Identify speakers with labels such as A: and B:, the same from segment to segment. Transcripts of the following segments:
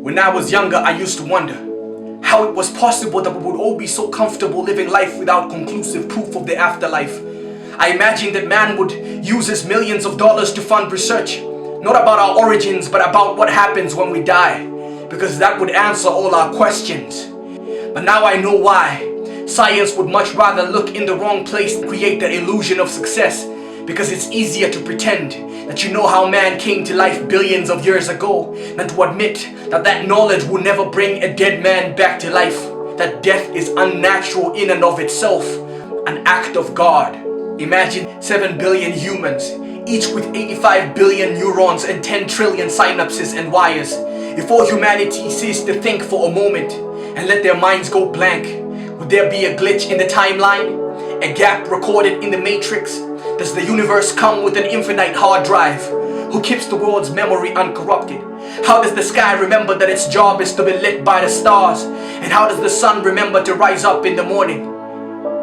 A: When I was younger, I used to wonder how it was possible that we would all be so comfortable living life without conclusive proof of the afterlife. I imagined that man would use his millions of dollars to fund research, not about our origins, but about what happens when we die, because that would answer all our questions. But now I know why. Science would much rather look in the wrong place and create the illusion of success, because it's easier to pretend that you know how man came to life billions of years ago than to admit that that knowledge will never bring a dead man back to life, that death is unnatural in and of itself, an act of God. Imagine 7 billion humans, each with 85 billion neurons and 10 trillion synapses and wires. If all humanity ceased to think for a moment and let their minds go blank, would there be a glitch in the timeline? A gap recorded in the matrix? Does the universe come with an infinite hard drive? Who keeps the world's memory uncorrupted? How does the sky remember that its job is to be lit by the stars? And how does the sun remember to rise up in the morning?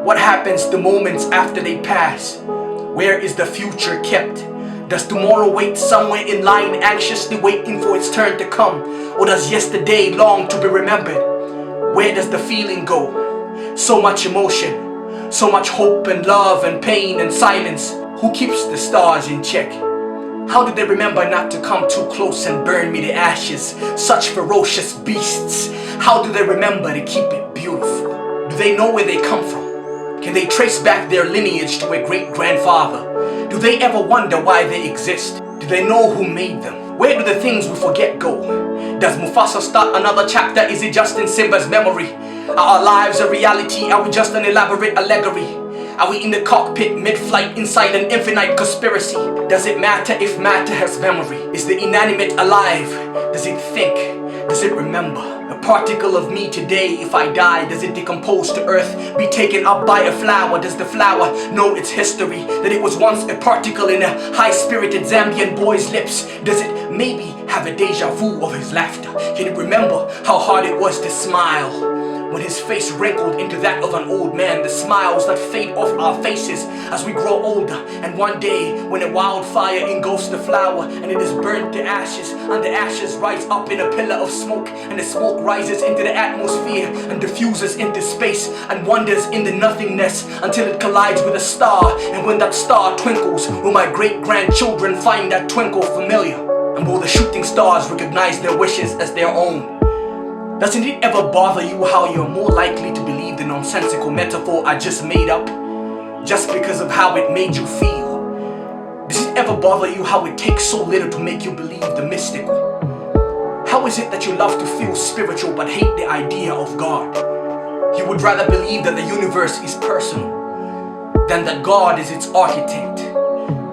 A: What happens the moments after they pass? Where is the future kept? Does tomorrow wait somewhere in line, anxiously waiting for its turn to come? Or does yesterday long to be remembered? Where does the feeling go? So much emotion, so much hope and love and pain and silence. Who keeps the stars in check? How do they remember not to come too close and burn me to ashes? Such ferocious beasts. How do they remember to keep it beautiful? Do they know where they come from? Can they trace back their lineage to a great-grandfather? Do they ever wonder why they exist? Do they know who made them? Where do the things we forget go? Does Mufasa start another chapter? Is it just in Simba's memory? Are our lives a reality? Are we just an elaborate allegory? Are we in the cockpit mid-flight inside an infinite conspiracy? Does it matter if matter has memory? Is the inanimate alive? Does it think? Does it remember? A particle of me today, if I die, does it decompose to earth, be taken up by a flower? Does the flower know its history, that it was once a particle in a high-spirited Zambian boy's lips? Does it maybe have a deja vu of his laughter? Can it remember how hard it was to smile when his face wrinkled into that of an old man? The smiles that fade off our faces as we grow older, and one day when a wildfire engulfs the flower and it is burnt to ashes, and the ashes rise up in a pillar of smoke, and the smoke rises into the atmosphere and diffuses into space and wanders in the nothingness until it collides with a star. And when that star twinkles, will my great-grandchildren find that twinkle familiar? And will the shooting stars recognize their wishes as their own? Doesn't it ever bother you how you're more likely to believe the nonsensical metaphor I just made up, just because of how it made you feel? Does it ever bother you how it takes so little to make you believe the mystical? How is it that you love to feel spiritual but hate the idea of God? You would rather believe that the universe is personal than that God is its architect.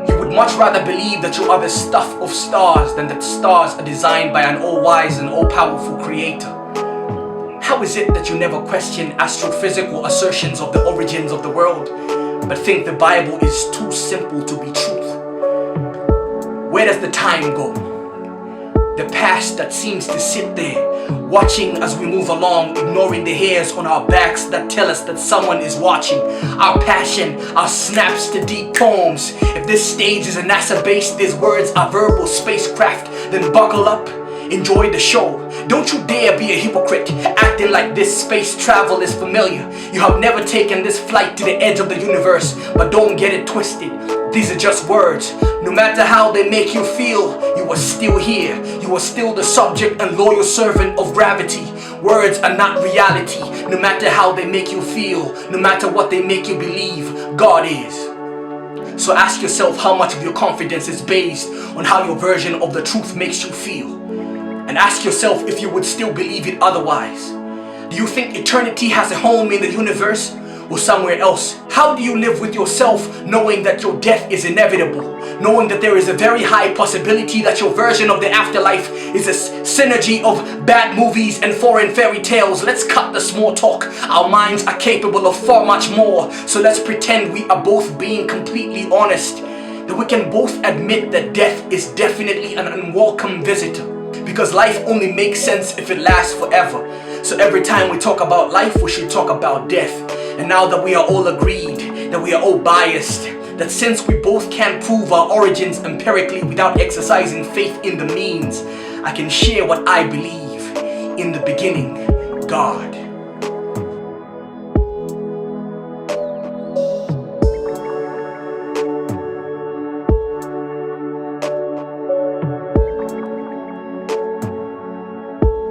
A: You would much rather believe that you are the stuff of stars than that stars are designed by an all-wise and all-powerful creator. How is it that you never question astrophysical assertions of the origins of the world, but think the Bible is too simple to be truth? Where does the time go? The past that seems to sit there, watching as we move along, ignoring the hairs on our backs that tell us that someone is watching. Our passion, our snaps to deep poems. If this stage is a NASA base, these words are verbal spacecraft, then buckle up. Enjoy the show. Don't you dare be a hypocrite, acting like this space travel is familiar. You have never taken this flight to the edge of the universe, but don't get it twisted. These are just words. No matter how they make you feel, you are still here. You are still the subject and loyal servant of gravity. Words are not reality. No matter how they make you feel, no matter what they make you believe, God is. So ask yourself how much of your confidence is based on how your version of the truth makes you feel. And ask yourself if you would still believe it otherwise. Do you think eternity has a home in the universe or somewhere else? How do you live with yourself knowing that your death is inevitable? Knowing that there is a very high possibility that your version of the afterlife is a synergy of bad movies and foreign fairy tales? Let's cut the small talk. Our minds are capable of far much more. So let's pretend we are both being completely honest. That we can both admit that death is definitely an unwelcome visitor. Because life only makes sense if it lasts forever. So every time we talk about life, we should talk about death. And now that we are all agreed, that we are all biased, that since we both can't prove our origins empirically without exercising faith in the means, I can share what I believe. In the beginning, God.